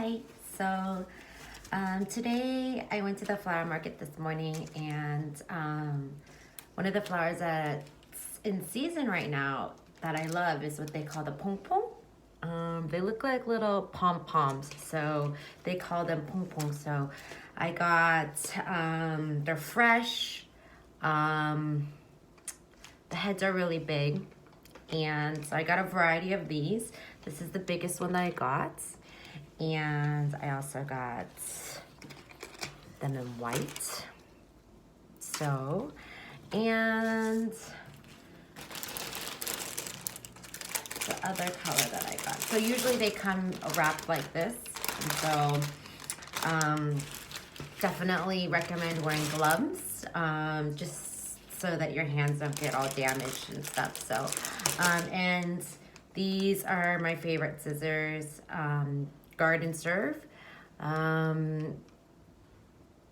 Hi. So today I went to the flower market this morning, and one of the flowers that's in season right now that I love is what they call the Pom Pom. They look like little pom poms, so they call them Pom Pom. So I got they're fresh. The heads are really big, and so I got a variety of these. This is the biggest one that I got. And I also got them in white. So, and the other color that I got. So usually they come wrapped like this. And so definitely recommend wearing gloves, just so that your hands don't get all damaged and stuff. So, and these are my favorite scissors. Garden Serve.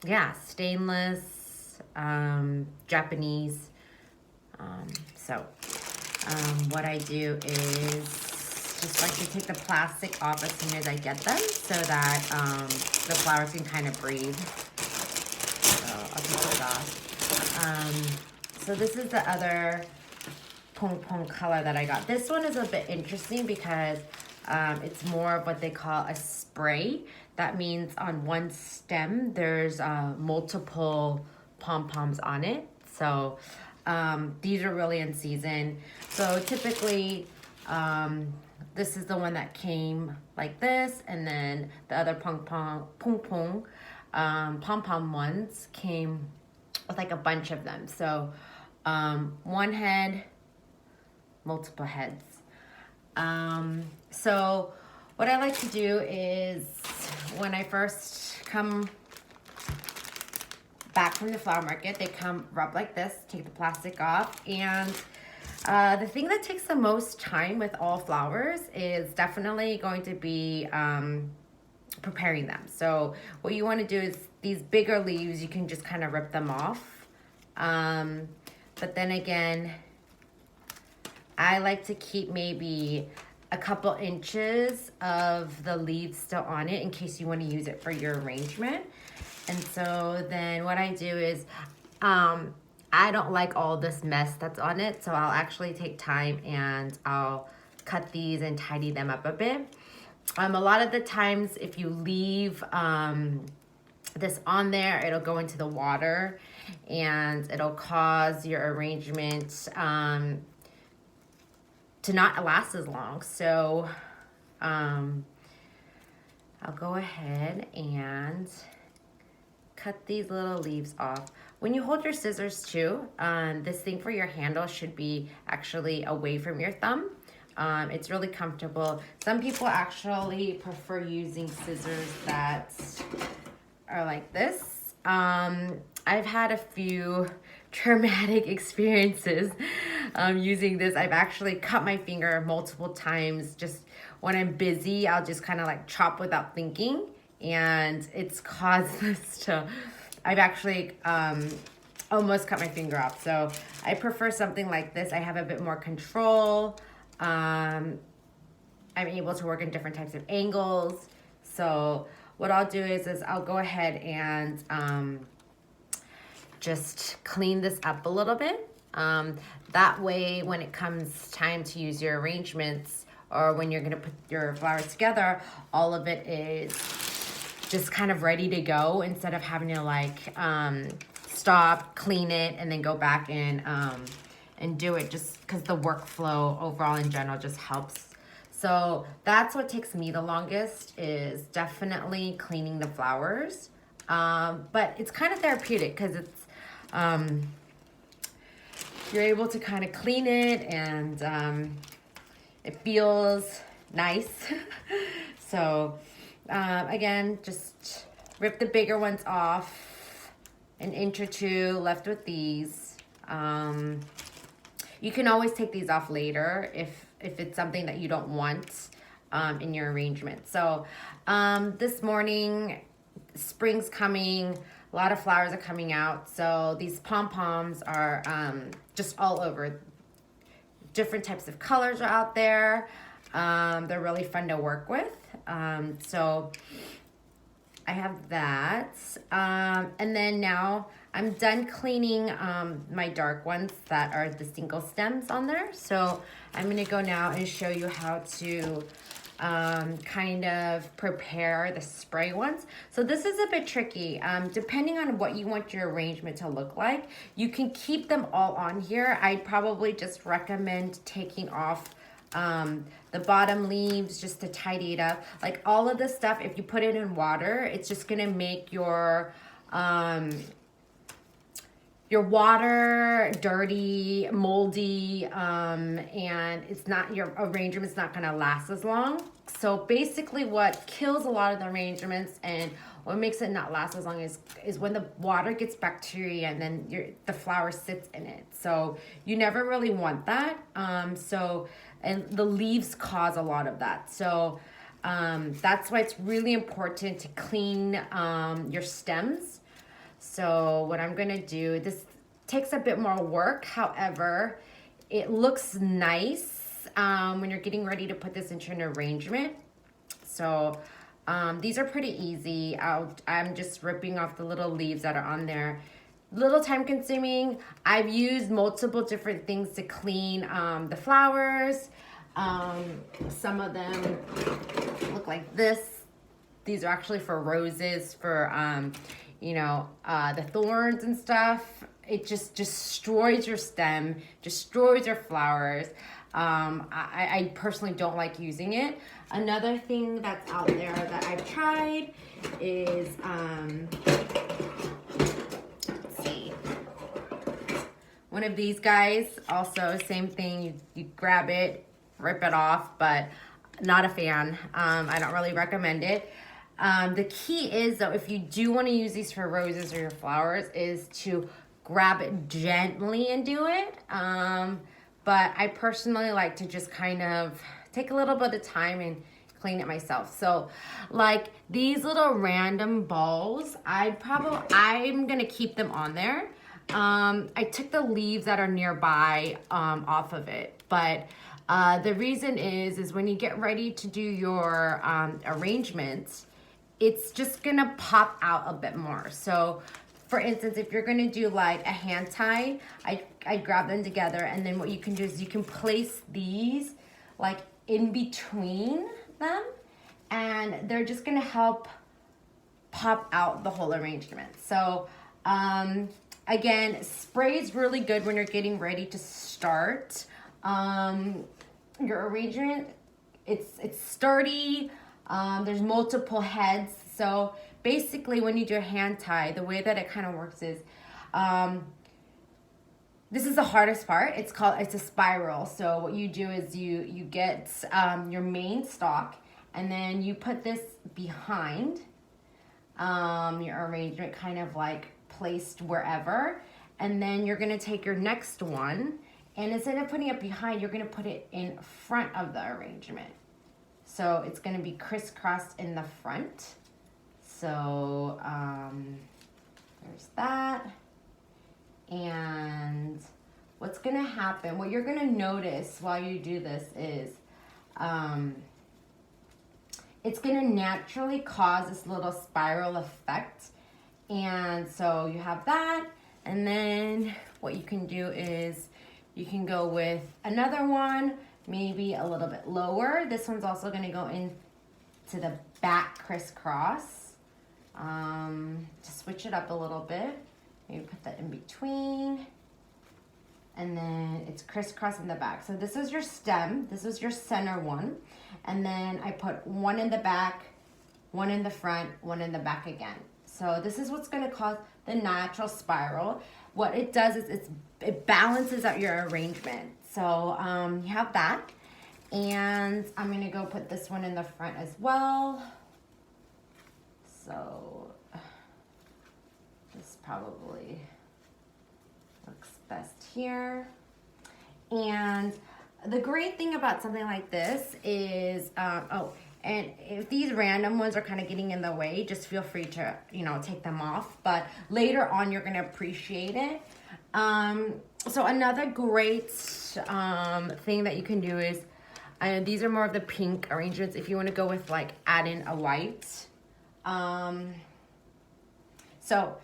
Yeah, stainless, Japanese. What I do is just like to take the plastic off as soon as I get them so that the flowers can kind of breathe. So I'll take it off. So this is the other Pom Pom color that I got. This one is a bit interesting because it's more of what they call a spray. That means on one stem, there's multiple pom-poms on it. So these are really in season. So typically, this is the one that came like this, and then the other pom-pom ones came with like a bunch of them. So one head, multiple heads. So what I like to do is when I first come back from the flower market, they come wrapped like this, take the plastic off. And the thing that takes the most time with all flowers is definitely going to be preparing them. So what you want to do is these bigger leaves, you can just kind of rip them off. But then again, I like to keep maybe a couple inches of the leaves still on it in case you want to use it for your arrangement. And so then what I do is, I don't like all this mess that's on it, so I'll actually take time and I'll cut these and tidy them up a bit. A lot of the times if you leave this on there, it'll go into the water and it'll cause your arrangement to not last as long. So I'll go ahead and cut these little leaves off. When you hold your scissors too, this thing for your handle should be actually away from your thumb. It's really comfortable. Some people actually prefer using scissors that are like this. I've had a few traumatic experiences using this. I've actually cut my finger multiple times. Just when I'm busy, I'll just kind of like chop without thinking, and it's caused this to, I've actually almost cut my finger off. So I prefer something like this. I have a bit more control. I'm able to work in different types of angles. So what I'll do is I'll go ahead and just clean this up a little bit. That way, when it comes time to use your arrangements or when you're gonna put your flowers together, all of it is just kind of ready to go instead of having to like stop, clean it, and then go back and do it, just because the workflow overall in general just helps. So that's what takes me the longest, is definitely cleaning the flowers. But it's kind of therapeutic because it's you're able to kind of clean it, and it feels nice. So again, just rip the bigger ones off, an inch or two left with these. You can always take these off later if it's something that you don't want in your arrangement. So this morning, spring's coming. A lot of flowers are coming out. So these pom-poms are just all over. Different types of colors are out there. They're really fun to work with. So I have that. And then now I'm done cleaning my dark ones that are the single stems on there. So I'm gonna go now and show you how to kind of prepare the spray ones. So this is a bit tricky. Depending on what you want your arrangement to look like, you can keep them all on here. I'd probably just recommend taking off the bottom leaves just to tidy it up. Like all of this stuff, if you put it in water, it's just gonna make your water dirty, moldy, and it's not, your arrangement's not gonna last as long. So basically what kills a lot of the arrangements and what makes it not last as long is when the water gets bacteria and then the flower sits in it. So you never really want that. And the leaves cause a lot of that. So that's why it's really important to clean your stems. So what I'm gonna do, this takes a bit more work. However, it looks nice when you're getting ready to put this into an arrangement. So these are pretty easy. I'm just ripping off the little leaves that are on there. Little time consuming. I've used multiple different things to clean the flowers. Some of them look like this. These are actually for roses, for the thorns and stuff. It just destroys your stem, destroys your flowers. I personally don't like using it. Another thing that's out there that I've tried is, let's see, one of these guys. Also, same thing, you grab it, rip it off, but not a fan. I don't really recommend it. The key is, though, if you do want to use these for roses or your flowers, is to grab it gently and do it. But I personally like to just kind of take a little bit of time and clean it myself. So like these little random balls, I'm gonna keep them on there. I took the leaves that are nearby off of it, but the reason is when you get ready to do your arrangements, it's just gonna pop out a bit more. So for instance, if you're gonna do like a hand tie, I grab them together, and then what you can do is you can place these like in between them, and they're just gonna help pop out the whole arrangement. So again, spray is really good when you're getting ready to start your arrangement. It's sturdy. There's multiple heads. So basically when you do a hand tie, the way that it kind of works is, this is the hardest part. It's a spiral. So what you do is you get your main stalk, and then you put this behind your arrangement, kind of like placed wherever. And then you're gonna take your next one, and instead of putting it behind, you're gonna put it in front of the arrangement. So it's gonna be crisscrossed in the front. So there's that. And what's gonna happen, what you're gonna notice while you do this is it's gonna naturally cause this little spiral effect. And so you have that, and then what you can do is you can go with another one, maybe a little bit lower. This one's also gonna go into the back crisscross. To switch it up a little bit, maybe put that in between, and then it's crisscross in the back. So this is your stem, this is your center one, and then I put one in the back, one in the front, one in the back again. So this is what's gonna cause the natural spiral. What it does is it balances out your arrangement. So you have that, and I'm gonna go put this one in the front as well. So this probably looks best here. And the great thing about something like this is, and if these random ones are kind of getting in the way, just feel free to, take them off. But later on, you're gonna appreciate it. So another great thing that you can do is, And these are more of the pink arrangements if you want to go with like add in a white. So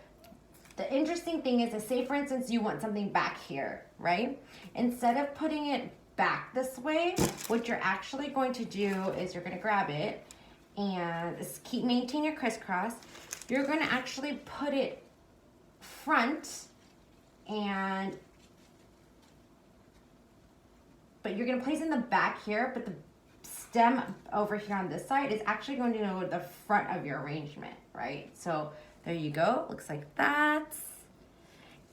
the interesting thing is, say for instance you want something back here, right? Instead of putting it back this way, what you're actually going to do is you're going to grab it and maintain your crisscross. You're going to actually put it front, but you're going to place it in the back here, but the stem over here on this side is actually going to go to the front of your arrangement, right? So there you go, looks like that.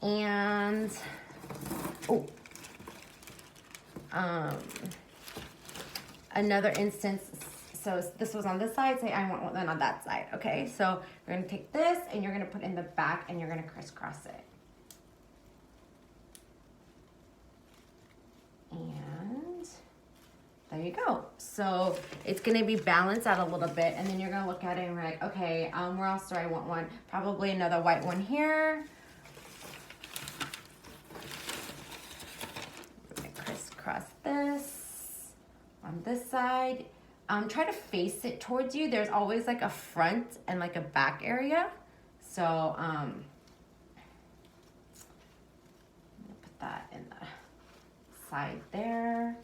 And another instance, so this was on this side, say I want one on that side, okay? So you're gonna take this and you're gonna put in the back and you're gonna crisscross it. And there you go. So it's gonna be balanced out a little bit, and then you're gonna look at it and we're like, okay, where else do I want one? Probably another white one here. Crisscross this on this side. Try to face it towards you. There's always like a front and like a back area. So put that in the side there.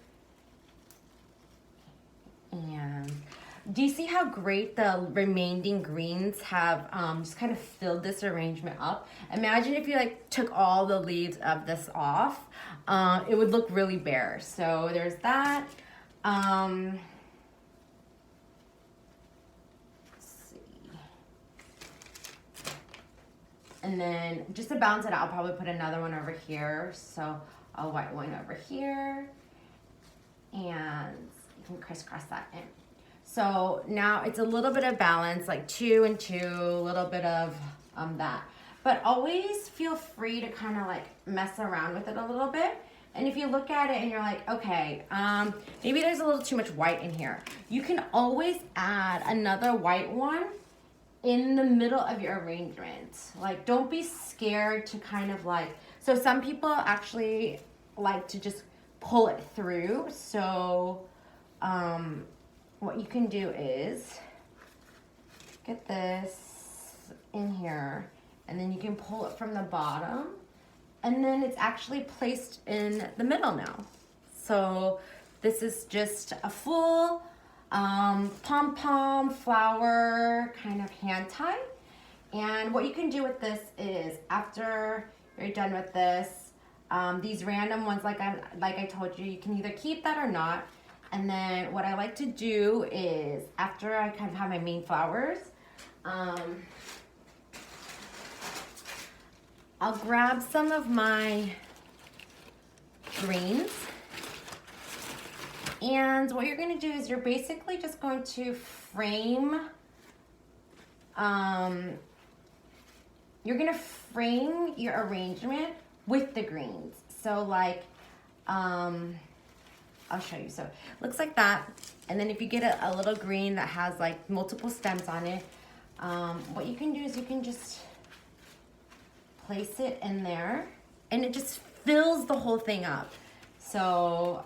And do you see how great the remaining greens have just kind of filled this arrangement up? Imagine if you like took all the leaves of this off, it would look really bare. So there's that. Let's see. And then just to balance it out, I'll probably put another one over here. So a white one over here, and you can crisscross that in. So now it's a little bit of balance, like 2 and 2, a little bit of that. But always feel free to kind of like mess around with it a little bit. And if you look at it and you're like, okay, maybe there's a little too much white in here, you can always add another white one in the middle of your arrangement. Like, don't be scared to kind of like, so some people actually like to just pull it through. So what you can do is get this in here, and then you can pull it from the bottom, and then it's actually placed in the middle now. So this is just a full Pom Pom flower kind of hand tie. And what you can do with this is, after you're done with this, these random ones, like I told you, you can either keep that or not. And then what I like to do is, after I kind of have my main flowers, I'll grab some of my greens. And what you're going to do is you're basically just going to frame, you're going to frame your arrangement with the greens. So like, I'll show you. So it looks like that. And then if you get a little green that has like multiple stems on it, what you can do is you can just place it in there, and it just fills the whole thing up. So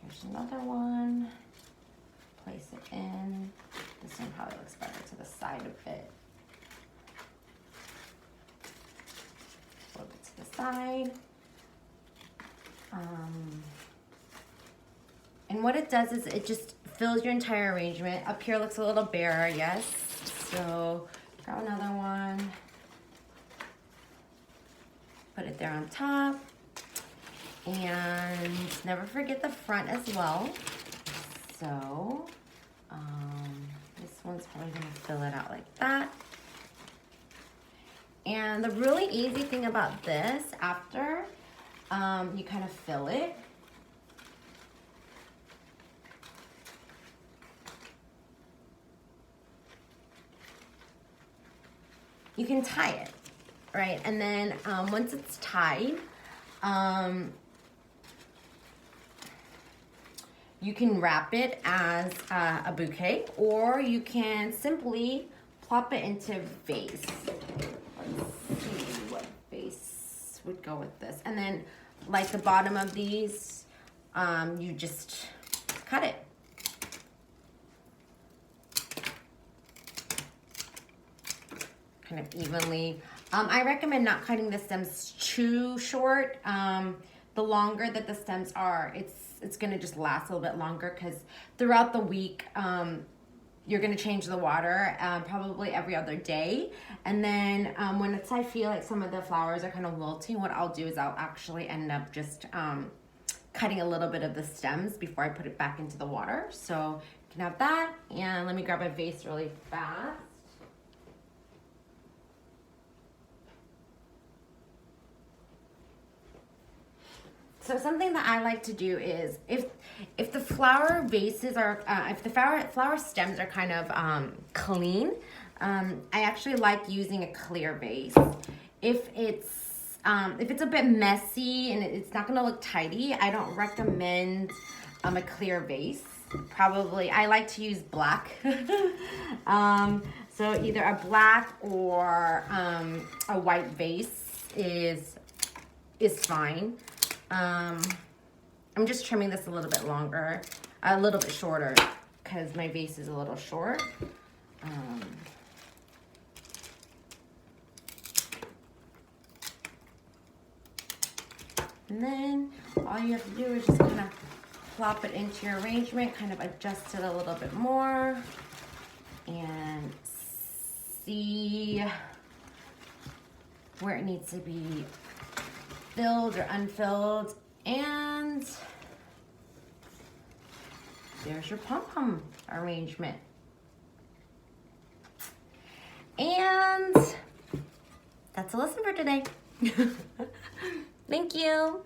here's another one. Place it in. This one probably looks better to the side a bit. A little bit to the side. And what it does is it just fills your entire arrangement. Up here looks a little bare, yes. So grab another one. Put it there on top. And never forget the front as well. So this one's probably gonna fill it out like that. And the really easy thing about this, after you kind of fill it, you can tie it, right? And then once it's tied, you can wrap it as a bouquet, or you can simply plop it into a vase. Let's see what vase would go with this. And then like the bottom of these, you just cut it. Kind of evenly. I recommend not cutting the stems too short. The longer that the stems are, it's gonna just last a little bit longer, because throughout the week, you're gonna change the water probably every other day. And then when I feel like some of the flowers are kind of wilting, what I'll do is I'll actually end up just cutting a little bit of the stems before I put it back into the water. So you can have that. And let me grab a vase really fast. So something that I like to do is if the flower vases are if the flower stems are kind of clean, I actually like using a clear vase. If it's a bit messy and it's not going to look tidy, I don't recommend a clear vase. Probably I like to use black. So either a black or a white vase is fine. I'm just trimming this a little bit longer, a little bit shorter, because my vase is a little short. And then all you have to do is just kind of plop it into your arrangement, kind of adjust it a little bit more, and see where it needs to be filled or unfilled. And there's your Pom Pom arrangement. And that's a lesson for today. Thank you.